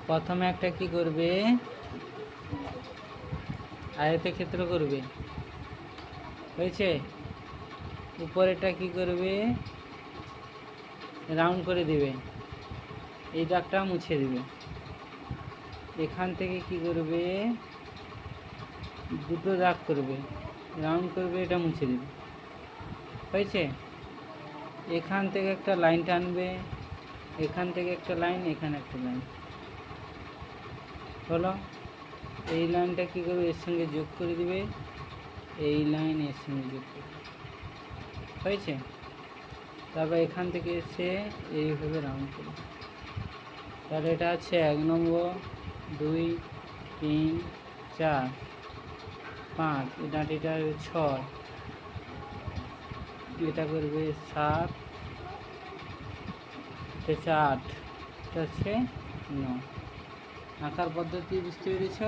প্রথমে একটা কি করবে, আয়তক্ষেত্র করবে, হয়েছে। উপরেটা কি করবে, রাউন্ড করে দিবে, এই দাগটা মুছে দিবে। এখান থেকে কি করবে, দুটো দাগ করবে, রাউন্ড করবে, এটা মুছে দিবে, হয়েছে। এখান থেকে একটা লাইন টানবে, এখান থেকে একটা লাইন, এখানে একটা লাইন হলো। এই লাইনটা কী করবে, এর সঙ্গে যোগ করে দিবে, এই লাইন এর সঙ্গে যোগ করবে, হয়েছে। তারপর এখান থেকে এসে এইভাবে রাউন্ড করবে। তাহলে এটা আছে 1 নম্বর, 2, 3, 4, 5, এই ডাঁটিটা 6, এটা করবে 7, এটা 8, এটা হচ্ছে 9। আঁকার পদ্ধতি বুঝতে পেরেছ?